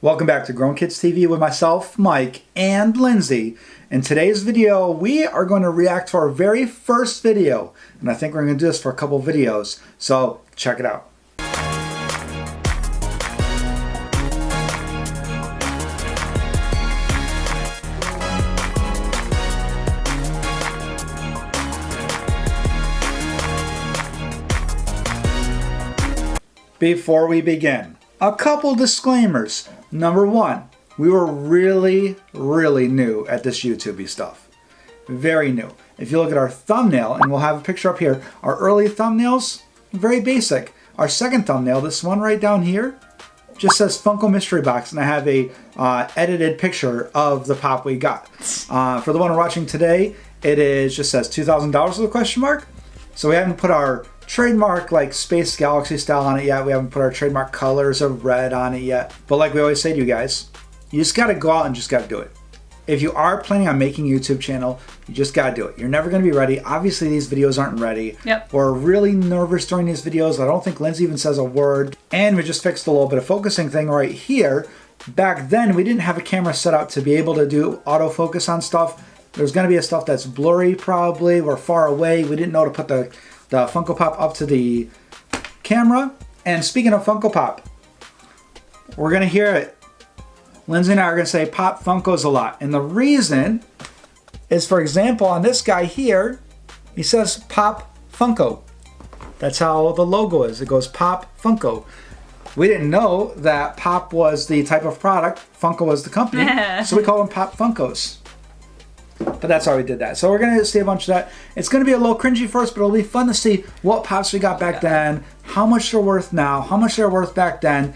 Welcome back to Grown Kids TV with myself, Mike, and Lindsay. In today's video, we are going to react to our very first video. And I think we're going to do this for a couple videos. So, check it out. Before we begin, a couple disclaimers. Number one, we were really new at this YouTube stuff. Very new. If you look at our thumbnail, and we'll have a picture up here, our early thumbnails, very basic. Our second thumbnail, this one right down here, just says Funko Mystery Box, and I have a edited picture of the pop we got. For the one we're watching today, it is just says $2,000 with a question mark. So we haven't put our trademark like Space Galaxy style on it yet. We haven't put our trademark colors of red on it yet. But like we always say to you guys, you just gotta go out and just gotta do it. If you are planning on making a YouTube channel, you just gotta do it. You're never gonna be ready. Obviously these videos aren't ready. Yep. We're really nervous during these videos. I don't think Lindsay even says a word. And we just fixed a little bit of focusing thing right here. Back then we didn't have a camera set up to be able to do autofocus on stuff. There's gonna be stuff that's blurry probably. We're far away. We didn't know to put the Funko Pop up to the camera. And speaking of Funko Pop, we're going to hear it. Lindsay and I are going to say Pop Funkos a lot. And the reason is, for example, on this guy here, he says Pop Funko. That's how the logo is. It goes Pop Funko. We didn't know that Pop was the type of product, Funko was the company, so we call them Pop Funkos. But that's why we did that. So we're going to see a bunch of that. It's going to be a little cringy first, but it'll be fun to see what pops we got back then, how much they're worth now, how much they're worth back then,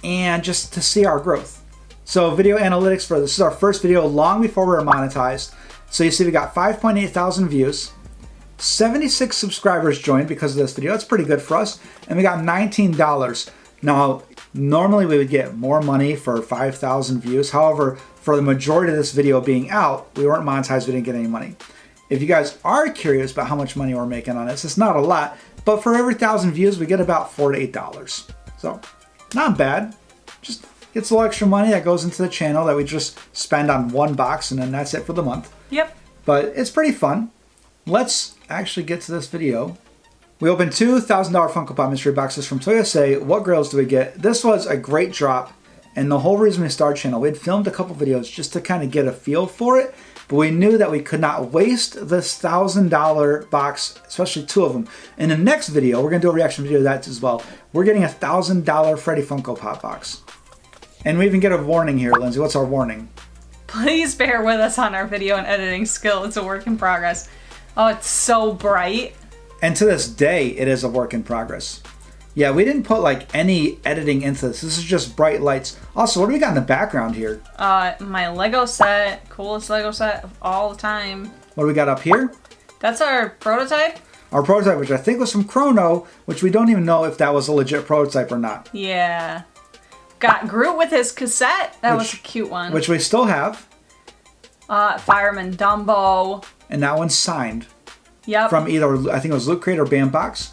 and just to see our growth. So video analytics for this is our first video long before we were monetized. So you see we got 5.8 thousand views, 76 subscribers joined because of this video. That's pretty good for us. And we got $19. Now, normally we would get more money for 5,000 views. However, for the majority of this video being out, we weren't monetized, we didn't get any money. If you guys are curious about how much money we're making on this, it's not a lot, but for every 1,000 views, we get about $4 to $8. So, not bad. Just gets a little extra money that goes into the channel that we just spend on one box, and then that's it for the month. Yep. But it's pretty fun. Let's actually get to this video. We opened two $1,000 Funko Pop mystery boxes from Toy USA. What girls do we get? This was a great drop. And the whole reason we started channel, we had filmed a couple videos just to kind of get a feel for it, but we knew that we could not waste this $1,000 box, especially two of them. In the next video, we're going to do a reaction video to that as well. We're getting a $1,000 Freddy Funko Pop box. And we even get a warning here, Lindsay. What's our warning? Please bear with us on our video and editing skill. It's a work in progress. Oh, it's so bright. And to this day, it is a work in progress. Yeah, we didn't put like any editing into this. This is just bright lights. Also, what do we got in the background here? My Lego set. Coolest Lego set of all the time. What do we got up here? That's our prototype? Our prototype, which I think was from Chrono, which we don't even know if that was a legit prototype or not. Yeah. Got Groot with his cassette. That was a cute one. Which we still have. Fireman Dumbo. And that one's signed. Yep. From either, I think it was Loot Crate or Bandbox.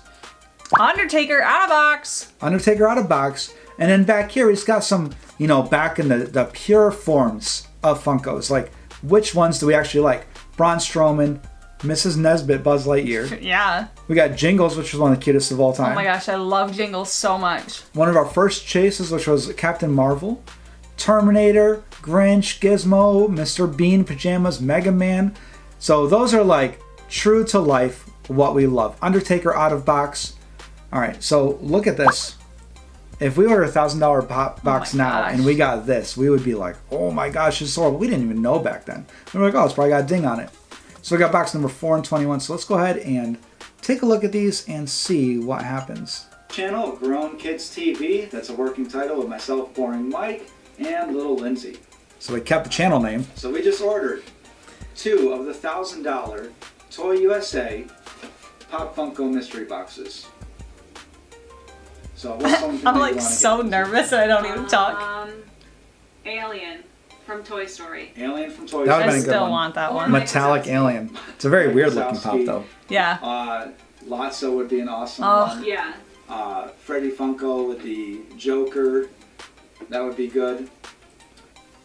Undertaker out of box. Undertaker out of box. And then back here, he's got some, you know, back in the pure forms of Funkos. Like, which ones do we actually like? Braun Strowman, Mrs. Nesbitt, Buzz Lightyear. Yeah. We got Jingles, which was one of the cutest of all time. Oh my gosh, I love Jingles so much. One of our first chases, which was Captain Marvel, Terminator, Grinch, Gizmo, Mr. Bean Pajamas, Mega Man. So those are like true to life, what we love. Undertaker out of box. All right, so look at this. If we order a $1,000 pop box now and we got this, we would be like, oh my gosh, it's horrible. We didn't even know back then. We were like, oh, it's probably got a ding on it. So we got box number 4 and 21. So let's go ahead and take a look at these and see what happens. Channel Grown Kids TV. That's a working title with myself, Boring Mike, and Little Lindsay. So we kept the channel name. So we just ordered 2 of the $1,000 Toy USA Pop Funko mystery boxes. So what's something I'm like so nervous I don't even talk. Alien from Toy Story. Alien from Toy Story. That would have been a good one. I still want that one. Metallic Alien. It's a very weird looking pop though. Yeah. Lotso would be an awesome one. Yeah. Freddy Funko with the Joker. That would be good.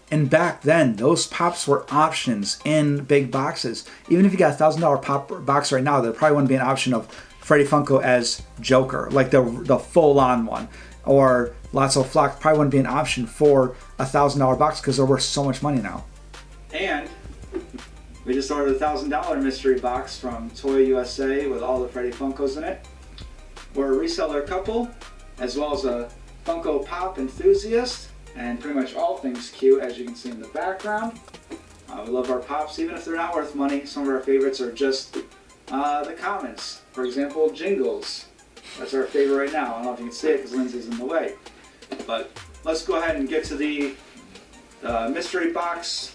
And back then, those pops were options in big boxes. Even if you got a $1,000 pop box right now, there probably wouldn't be an option of Freddy Funko as Joker, like the full-on one. Or Lotso Flock probably wouldn't be an option for a $1,000 box because they're worth so much money now. And we just ordered a $1,000 mystery box from Toy USA with all the Freddy Funkos in it. We're a reseller couple, as well as a Funko Pop enthusiast, and pretty much all things cute, as you can see in the background. We love our pops, even if they're not worth money. Some of our favorites are just the commons. For example, Jingles. That's our favorite right now. I don't know if you can see it because Lindsay's in the way. But let's go ahead and get to the mystery box.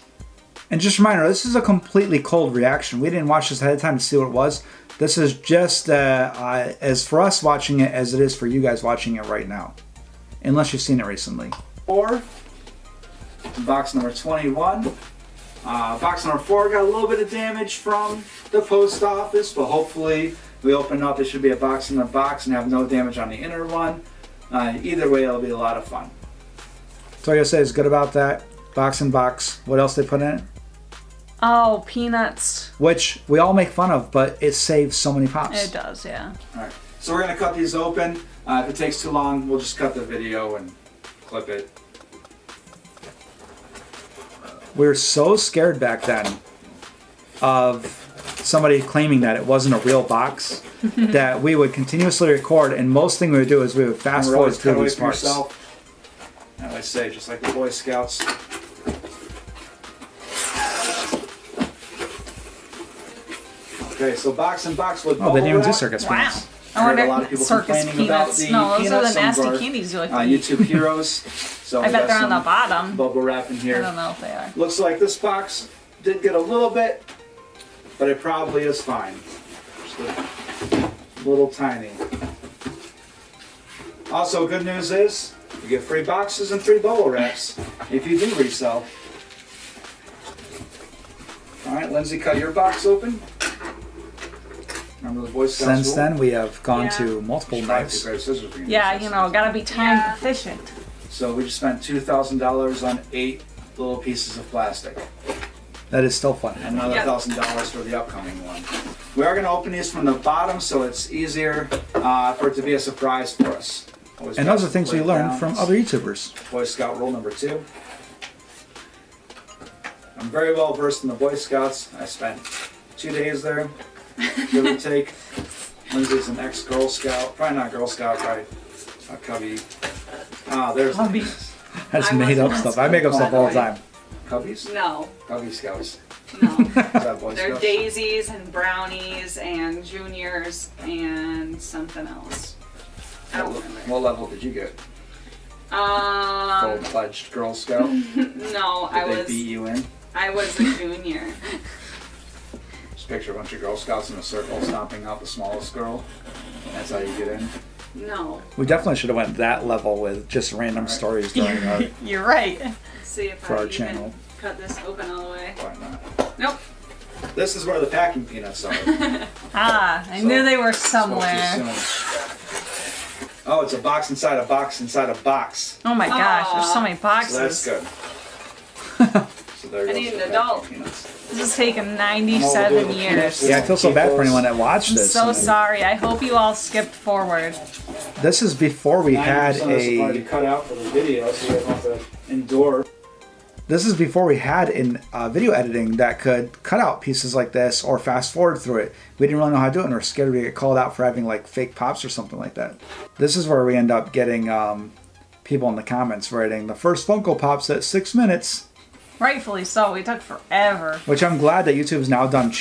And just a reminder, this is a completely cold reaction. We didn't watch this ahead of time to see what it was. This is just as for us watching it as it is for you guys watching it right now. Unless you've seen it recently. Or box number 21. Box number 4 got a little bit of damage from the post office, but hopefully we open up, it should be a box in the box and have no damage on the inner one. Either way, it'll be a lot of fun. So I gotta say is good about that. Box in box. What else they put in it? Oh, peanuts. Which we all make fun of, but it saves so many pops. It does, yeah. Alright, so we're gonna cut these open. If it takes too long, we'll just cut the video and clip it. We were so scared back then of somebody claiming that it wasn't a real box that we would continuously record, and most thing we would do is we would fast forward through these parts. As I say, just like the Boy Scouts. Okay, so box in box with bubble they didn't even do wrap. circus Wow. peanuts. I wonder a lot of people circus complaining about peanuts. the No, those peanuts. are the Some of nasty our, candies you like to eat. YouTube heroes. So I bet they're on the bottom. Bubble wrap in here. I don't know if they are. Looks like this box did get a little bit, but it probably is fine. Just a little tiny. Also, good news is you get free boxes and free bubble wraps if you do resell. All right, Lindsay, cut your box open. Remember the Boy Scouts Since rule? then, we have gone to multiple knives. Yeah, you know, gotta be time efficient. So we just spent $2,000 on 8 little pieces of plastic. That is still fun. And another $1,000 for the upcoming one. We are going to open these from the bottom so it's easier for it to be a surprise for us. Always And those are pass things the we plate learned down. from other YouTubers. Boy Scout rule number 2. I'm very well versed in the Boy Scouts. I spent 2 days there, give or take. Lindsay's an ex-Girl Scout. Probably not Girl Scout, probably a Cubby. There's Cubby. That's I made up wasn't stuff. I make up stuff all the time. Cubbies? No, Cubby Scouts. no. Is that Boy They're Scouts? daisies and brownies and juniors and something else. I don't remember. What level did you get? Um, Full-fledged Girl Scout? no, Did they beat you in? I was a junior. Just picture a bunch of Girl Scouts in a circle stomping out the smallest girl. That's how you get in. No. We definitely should have went that level with just random stories during our... You're right. Let's see if For I our even channel. cut this open all the way. Why not? Nope. This is where the packing peanuts are. Ah, I So, knew they were Spoke too somewhere. soon. Oh, it's a box inside a box inside a box. Oh my gosh, there's so many So boxes. that's good. So there I goes need the an packing adult. peanuts. This has taken I'm 97 all over the years. peanuts. Yeah, I feel so bad for anyone that watched I'm this. so and sorry. I hope you all skipped forward. This is before we had 90% of this is already a... cut out for the video, so you guys don't have to endure. This is before we had in video editing that could cut out pieces like this or fast forward through it. We didn't really know how to do it, and we were scared to get called out for having like fake pops or something like that. This is where we end up getting people in the comments writing the first Funko Pops at 6 minutes. Rightfully so. It took forever. Which I'm glad that YouTube's now done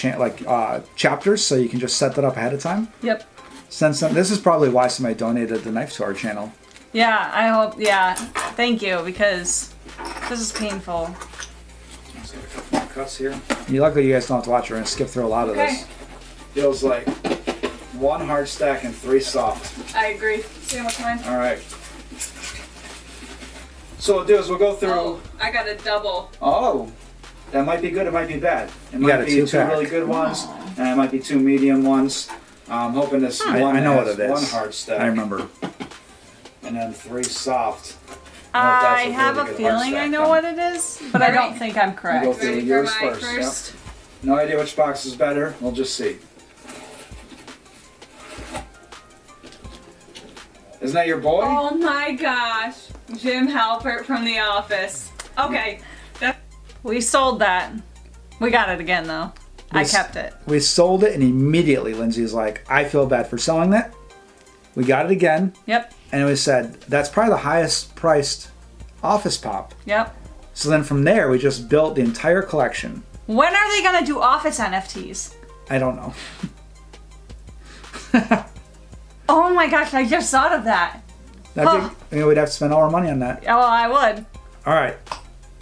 chapters, so you can just set that up ahead of time. Yep. Since then, this is probably why somebody donated the knife to our channel. Yeah, I hope. Yeah. Thank you, because this is painful. Let's get a couple more cuts here. Luckily, you guys don't have to watch. We're going to skip through a lot of Okay. this. Feels like 1 hard stack and 3 soft. I agree. See how much mine? All right. So what we'll do is we'll go through. Oh, I got a double. Oh, that might be good. It might be bad. It You got might a be 2 2-pack. really good ones, and it might be 2 medium ones. I'm hoping this one I know what has it is. 1 hard stack. I remember. And then 3 soft. I have a feeling I know what it is, but I don't think I'm correct. We'll go through Ready for yours my first. first? Yep. No idea which box is better. We'll just see. Isn't that your boy? Oh my gosh. Jim Halpert from The Office. Okay. We sold that. We got it again though. I kept it. We sold it, and immediately Lindsay's like, I feel bad for selling that. We got it again, Yep. and we said, that's probably the highest priced Office Pop. Yep. So then from there, we just built the entire collection. When are they gonna do Office NFTs? I don't know. Oh my gosh, I just thought of that. We'd have to spend all our money on that. Oh, I would. All right.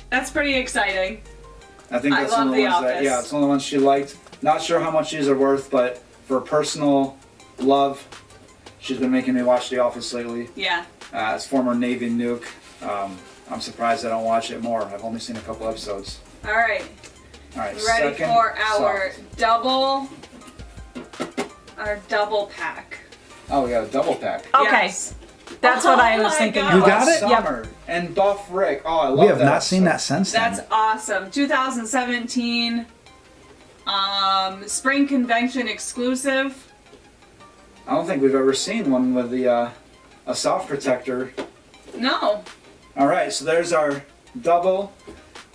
That's pretty exciting. I think I that's love one of the The ones that, Office. yeah, it's one of the ones she liked. Not sure how much these are worth, but for personal love, she's been making me watch The Office lately. Yeah. As former Navy nuke, I'm surprised I don't watch it more. I've only seen a couple episodes. All right. All right, Ready second for our soft. double pack. Oh, we got a double pack. Okay. Yes. That's what I Oh was my thinking. God. You got it? Summer and Buff Rick. Oh, I love We have that not seen that episode. since then. That's awesome. 2017 spring convention exclusive. I don't think we've ever seen one with the a soft protector. No. All right, so there's our double.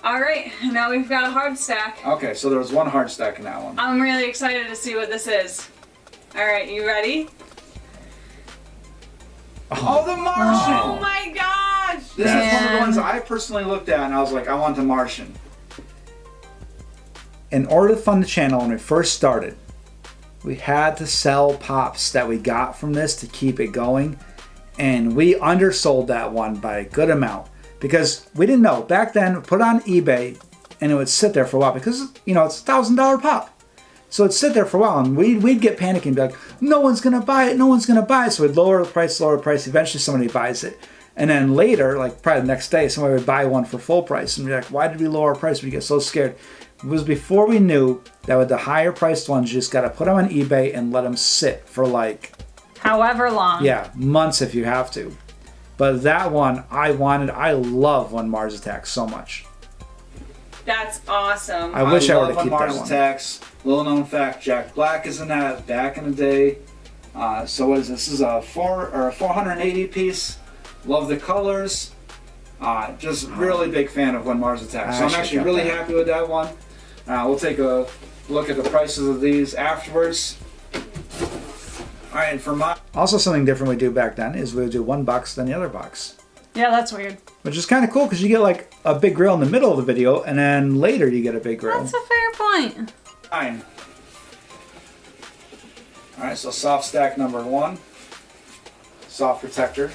All right, now we've got a hard stack. Okay, so there was one hard stack in that one. I'm really excited to see what this is. All right, you ready? Oh, the Martian! Oh my gosh! This is one of the Man. ones I personally looked at and I was like, I want the Martian. In order to fund the channel when we first started, we had to sell pops that we got from this to keep it going. And we undersold that one by a good amount because we didn't know. Back then, we put it on eBay and it would sit there for a while because, you know, it's a $1,000 pop. So it'd sit there for a while and we'd get panicky and be like, no one's going to buy it, no one's going to buy it. So we'd lower the price. Eventually somebody buys it. And then later, like probably the next day, somebody would buy one for full price. And we'd be like, why did we lower our price? We get so scared. It was before we knew that with the higher priced ones, you just got to put them on eBay and let them sit for like, However long. yeah, months if you have to. But that one, I love When Mars Attacks so much. That's awesome. I wish I were love to when keep Mars that one. Attacks. Little known fact: Jack Black is in that back in the day. So what is this? This is a 480 piece. Love the colors. Just really big fan of When Mars Attacks. So I'm actually actually got really that. happy with that one. We'll take a look at the prices of these afterwards. All right, and for my Also, something different we do back then is we would do one box then the other box, Yeah, that's weird. which is kind of cool because you get like a big grill in the middle of the video, and then later you get a big grill. That's a fair point. mine. All right, so soft stack number 1, soft protector.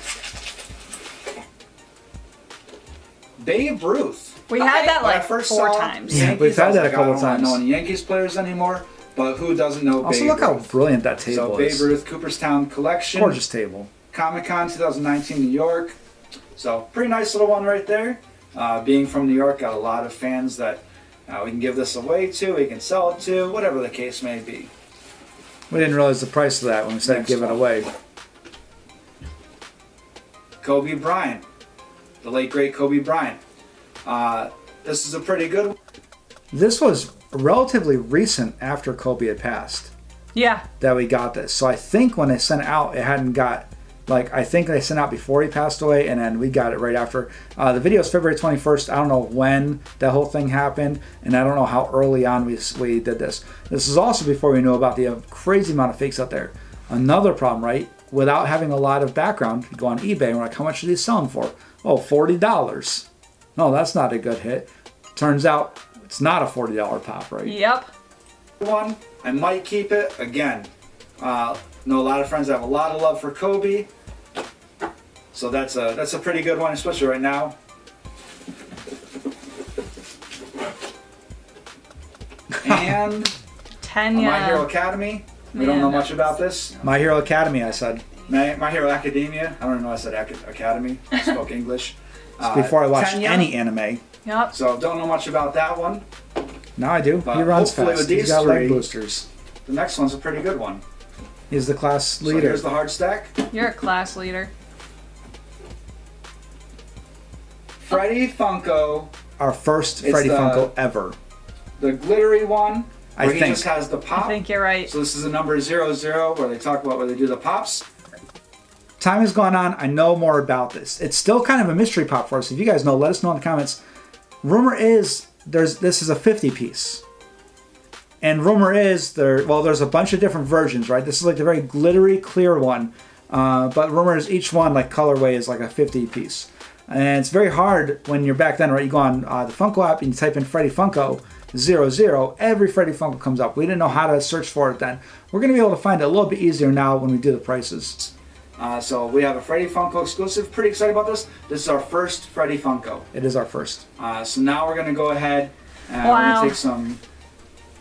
Babe Ruth. We had that When I like first 4 saw times. Yeah. Yankees, We've had I was that a like, couple I don't times. know any Yankees players anymore, but who doesn't know Also, Babe look how Ruth? brilliant that So table Babe is. Ruth, Cooperstown Collection, Gorgeous table. Comic-Con 2019 New York. So pretty nice little one right there. Being from New York, got a lot of fans that we can give this away to, we can sell it to, whatever the case may be. We didn't realize the price of that when we said Next give it one. away. Kobe Bryant, the late great Kobe Bryant. This is a pretty good one. This was relatively recent after Kobe had passed Yeah. that we got this. So I think when they sent it out, it hadn't got, like, I think they sent it out before he passed away, and then we got it right after. The video is February 21st. I don't know when that whole thing happened, and I don't know how early on we did this. This is also before we knew about the crazy amount of fakes out there. Another problem, right? Without having a lot of background, you go on eBay and we're like, how much are these selling for? Oh, $40. No, that's not a good hit. Turns out it's not a $40 pop, right? Yep. One, I might keep it. Again, know a lot of friends that have a lot of love for Kobe. So that's a pretty good one, especially right now. And Tanya. My Hero Academy. We don't know much about this. My Hero Academy, I said. My Hero Academia. I don't even know why I said Academy. I spoke English. Before I watched Tanya. any anime. Yep. So don't know much about that one. Now I do. But He runs hopefully fast. with He's these got leg three- boosters. The next one's a pretty good one. He's the class So leader. here's the hard stack. You're a class leader. Freddy Funko. Our first It's Freddy the- Funko ever. The glittery one, I where he think. just has the pop. I think you're right. So this is a number 00, where they talk about where they do the pops. Time has gone on. I know more about this. It's still kind of a mystery pop for us. If you guys know, let us know in the comments. Rumor is this is a 50 piece. And rumor is there's a bunch of different versions, right? This is like the very glittery, clear one. But rumor is each one, like colorway, is like a 50 piece. And it's very hard when you're back then, right? You go on the Funko app and you type in Freddy Funko 00. Every Freddy Funko comes up. We didn't know how to search for it then. We're going to be able to find it a little bit easier now when we do the prices. So we have a Freddy Funko exclusive. Pretty excited about this. This is our first Freddy Funko. It is our first. So now we're going to go ahead and we're Wow. going to take some...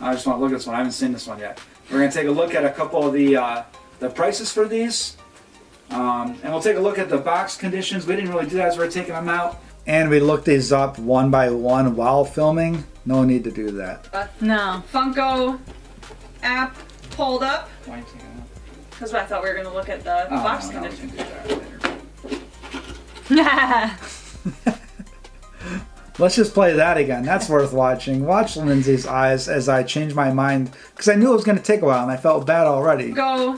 I just want to look at this one. I haven't seen this one yet. We're going to take a look at a couple of the prices for these. And we'll take a look at the box conditions. We didn't really do that as we're taking them out. And we looked these up one by one while filming. No need to do that. No. Funko app pulled up Why are you taking it out? because I thought we were going to look at the box no, we condition. can do that later. Let's just play that again. That's worth watching. Watch Lindsay's eyes as I change my mind. Because I knew it was going to take a while and I felt bad already. Funko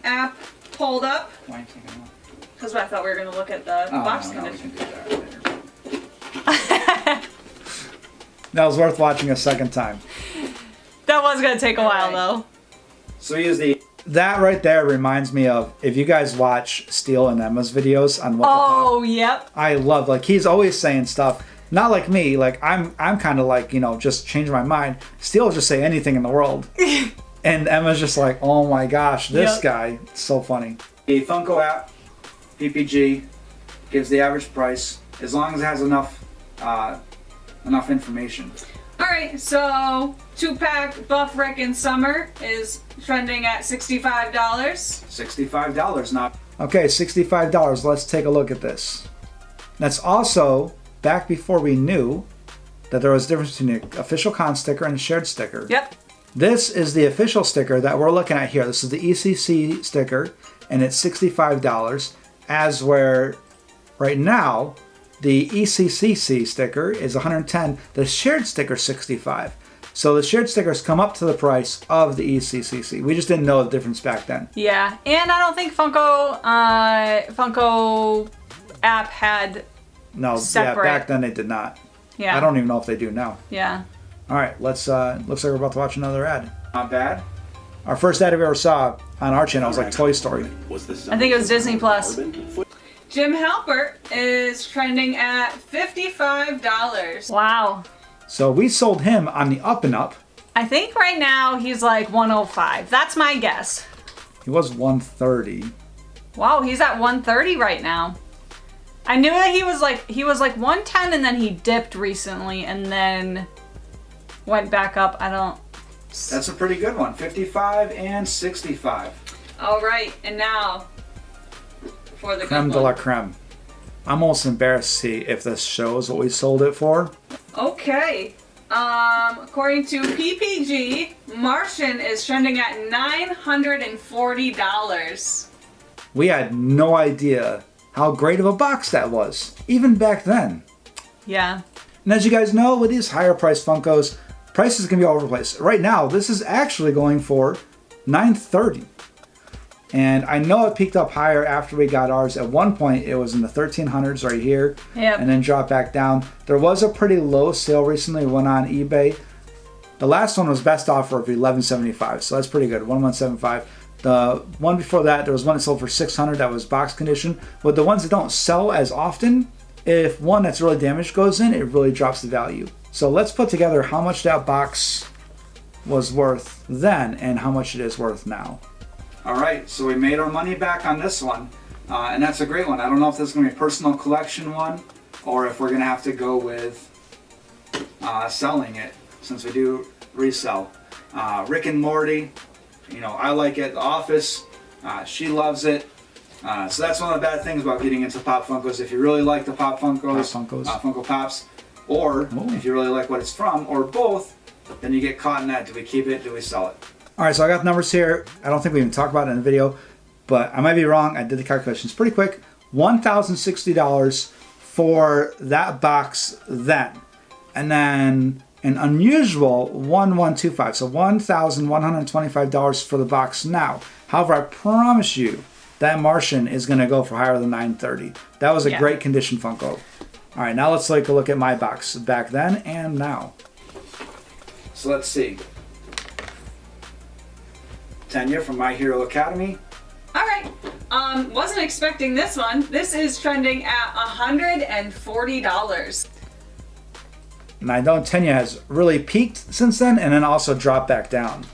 app pulled up Why are you taking it out? because I thought we were going to look at the box no, we condition. can do that later. That was worth watching a second time. That was gonna take a while Alright. though. So we use the... That right there reminds me of, if you guys watch Steele and Emma's videos on What the Pop, Oh, yep. I love, like, he's always saying stuff. Not like me, like, I'm kind of like, just changing my mind. Steele will just say anything in the world. And Emma's just like, oh my gosh, this Yep. guy, it's so funny. The Funko app, PPG, gives the average price as long as it has enough information. Alright, so 2-pack Buff Rick and Summer is trending at $65. $65, not... Okay, $65. Let's take a look at this. That's also back before we knew that there was a difference between an official con sticker and a shared sticker. Yep. This is the official sticker that we're looking at here. This is the ECC sticker, and it's $65. As where right now, the ECCC sticker is $110. The shared sticker is $65. So the shared stickers come up to the price of the ECCC. We just didn't know the difference back then. Yeah, and I don't think Funko app had. No, Separate. yeah, back then they did not. Yeah. I don't even know if they do now. Yeah. All right, looks like we're about to watch another ad. Not bad. Our first ad we ever saw on our channel was like Toy Story. I think it was Disney Plus. Jim Halpert is trending at $55. Wow. So we sold him on the up and up. I think right now he's like 105. That's my guess. He was 130. Wow, he's at 130 right now. I knew that he was like 110 and then he dipped recently and then went back up. I don't. That's a pretty good one. 55 and 65. Alright, and now for the Creme good de la one. creme. I'm almost embarrassed to see if this shows what we sold it for. Okay. According to PPG, Martian is trending at $940. We had no idea how great of a box that was, even back then. Yeah. And as you guys know, with these higher priced Funkos, prices can be all over the place. Right now, this is actually going for $930. And I know it peaked up higher after we got ours. At one point, it was in the 1300s right here, Yep. and then dropped back down. There was a pretty low sale recently, went on eBay. The last one was best offer of $1175, so that's pretty good, $1175. The one before that, there was one that sold for $600 that was box condition. But the ones that don't sell as often, if one that's really damaged goes in, it really drops the value. So let's put together how much that box was worth then and how much it is worth now. Alright, so we made our money back on this one. And that's a great one. I don't know if this is going to be a personal collection one or if we're going to have to go with selling it since we do resell. Rick and Morty, I like it. The Office, she loves it. So that's one of the bad things about getting into Pop Funkos. If you really like the Pop Funkos, Pop Funkos. Funko Pops, or if you really like what it's from, or both, then you get caught in that. Do we keep it? Do we sell it? All right, so I got the numbers here. I don't think we even talked about it in the video, but I might be wrong. I did the calculations pretty quick. $1,060 for that box then. And then an unusual 1125, so $1,125 for the box now. However, I promise you that Martian is going to go for higher than $930. That was a great condition Funko. All right, now let's take a look at my box back then and now. So let's see. Tanya from My Hero Academy. All right. Wasn't expecting this one. This is trending at $140. And I know Tanya has really peaked since then and then also dropped back down.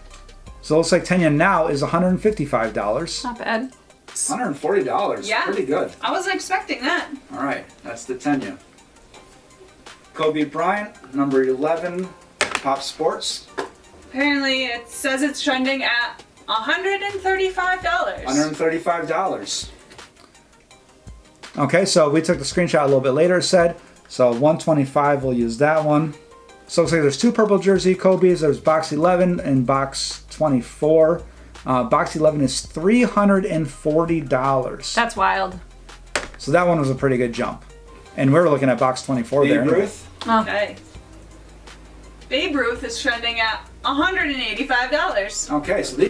So it looks like Tanya now is $155. Not bad. $140. Yeah. Pretty good. I wasn't expecting that. All right, that's the Tanya. Kobe Bryant, number 11, Pop Sports. Apparently, it says it's trending at $135. $135. Okay, so we took the screenshot a little bit later, it said. So 125, we'll use that one. So it looks like there's two purple jersey Kobe's. There's box 11 and box 24. Box 11 is $340. That's wild. So that one was a pretty good jump. And we're looking at box 24 there. Babe Ruth. Oh. Okay. Babe Ruth is trending at $185. Okay, so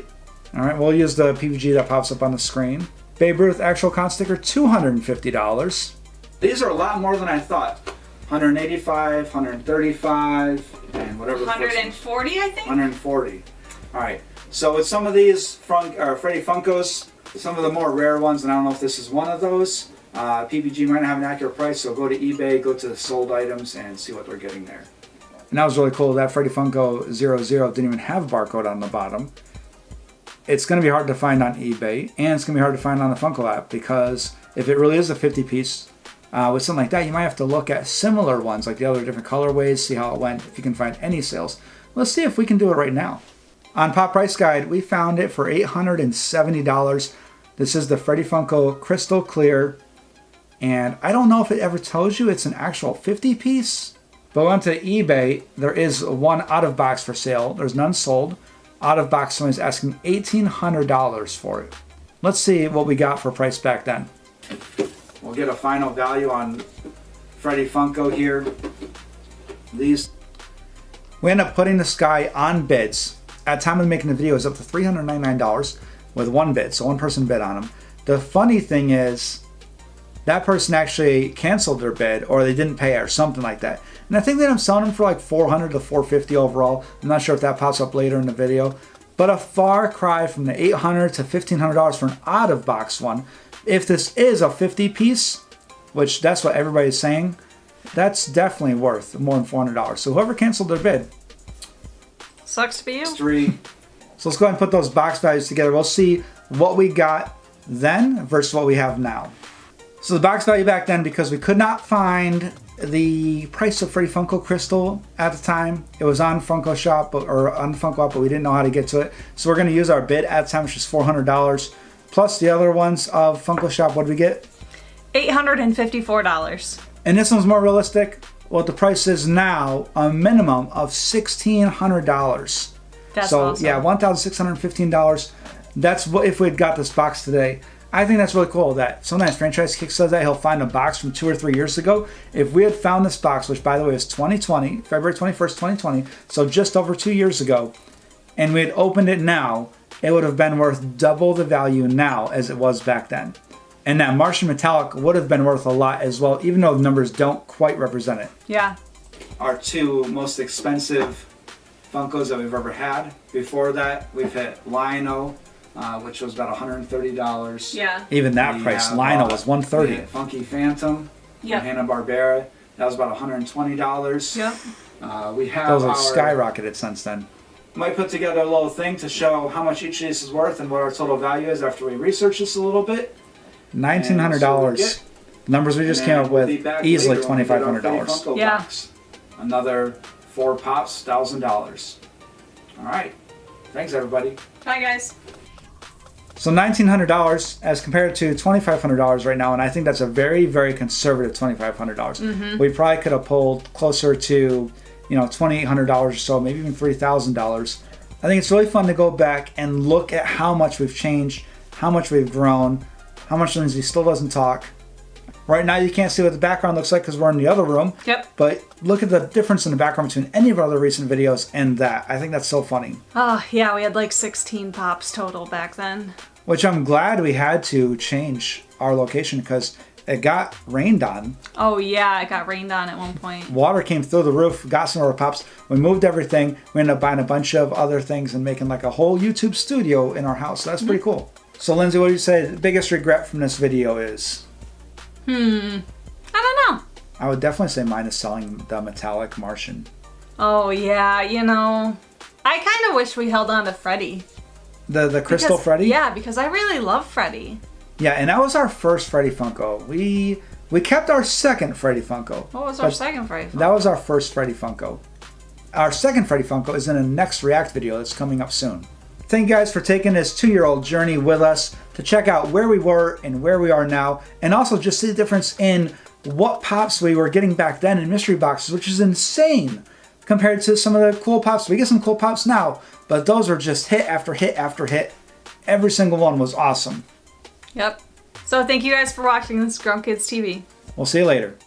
all right, we'll use the PVG that pops up on the screen. Babe Ruth actual con sticker, $250. These are a lot more than I thought. 185, 135, and whatever. 140, I think. 140. All right. So with some of these Freddy Funkos, some of the more rare ones, and I don't know if this is one of those, PPG might not have an accurate price, so go to eBay, go to the sold items, and see what they're getting there. And that was really cool. That Freddy Funko 00 didn't even have a barcode on the bottom. It's going to be hard to find on eBay, and it's going to be hard to find on the Funko app, because if it really is a 50 piece, with something like that, you might have to look at similar ones, like the other different colorways, see how it went, if you can find any sales. Let's see if we can do it right now. On Pop Price Guide, we found it for $870. This is the Freddy Funko Crystal Clear, and I don't know if it ever tells you it's an actual 50 piece, but onto eBay, there is one out of box for sale. There's none sold. Out of box, someone's asking $1,800 for it. Let's see what we got for price back then. We'll get a final value on Freddy Funko here. These, we end up putting this guy on bids. At the time of making the video, it was up to $399 with one bid, so one person bid on him. The funny thing is, that person actually canceled their bid, or they didn't pay, or something like that. And I think they ended up selling him for like $400 to $450 overall. I'm not sure if that pops up later in the video. But a far cry from the $800 to $1,500 for an out of box one. If this is a 50 piece, which that's what everybody's saying, that's definitely worth more than $400. So whoever canceled their bid, Sucks to be you. three. So let's go ahead and put those box values together. We'll see what we got then versus what we have now. So the box value back then, because we could not find the price of Freddy Funko Crystal at the time. It was on Funko Shop or on Funko App, but we didn't know how to get to it. So we're going to use our bid at the time, which is $400. Plus the other ones of Funko Shop, what did we get? $854. And this one's more realistic. What the price is now, a minimum of $1,600. That's so awesome. yeah, $1,615. That's what if we had got this box today. I think that's really cool that sometimes Franchise Kick says that he'll find a box from 2 or 3 years ago. If we had found this box, which by the way is 2020, February 21st, 2020, so just over 2 years ago, and we had opened it now, it would have been worth double the value now as it was back then. And that Martian Metallic would have been worth a lot as well, even though the numbers don't quite represent it. Yeah. Our two most expensive Funkos that we've ever had. Before that, we've hit Lionel, which was about $130. Yeah. Even that price, Lionel was $130. Funky Phantom. Yep. Hanna-Barbera. That was about $120. Yep. We have Those have our, skyrocketed since then. might put together a little thing to show how much each of these is worth and what our total value is after we research this a little bit. $1,900. Numbers we just came up with, easily $2,500. Yeah. Another 4 pops, $1,000. All right. Thanks, everybody. Bye, guys. So $1,900 as compared to $2,500 right now, and I think that's a very, very conservative $2,500. We probably could have pulled closer to, $2,800 or so, maybe even $3,000. I think it's really fun to go back and look at how much we've changed, how much we've grown, how much Lindsay still doesn't talk. Right now you can't see what the background looks like because we're in the other room. Yep. But look at the difference in the background between any of our other recent videos and that. I think that's so funny. Oh, yeah, we had like 16 pops total back then. Which I'm glad we had to change our location because it got rained on. Oh, yeah, it got rained on at one point. Water came through the roof, got some of our pops. We moved everything. We ended up buying a bunch of other things and making like a whole YouTube studio in our house. So that's pretty cool. So Lindsay, what do you say the biggest regret from this video is? I don't know. I would definitely say mine is selling the metallic Martian. Oh, yeah, you know, I kind of wish we held on to Freddy. The Crystal Because- Freddy? Yeah, because I really love Freddy. Yeah, and that was our first Freddy Funko. We kept our second Freddy Funko. What was our but second Freddy? That was our first Freddy Funko. Our second Freddy Funko is in a next React video that's coming up soon. Thank you guys for taking this 2-year-old journey with us to check out where we were and where we are now, and also just see the difference in what pops we were getting back then in mystery boxes, which is insane compared to some of the cool pops. We get some cool pops now, but those were just hit after hit after hit. Every single one was awesome. Yep. So thank you guys for watching this Grump Kids TV. We'll see you later.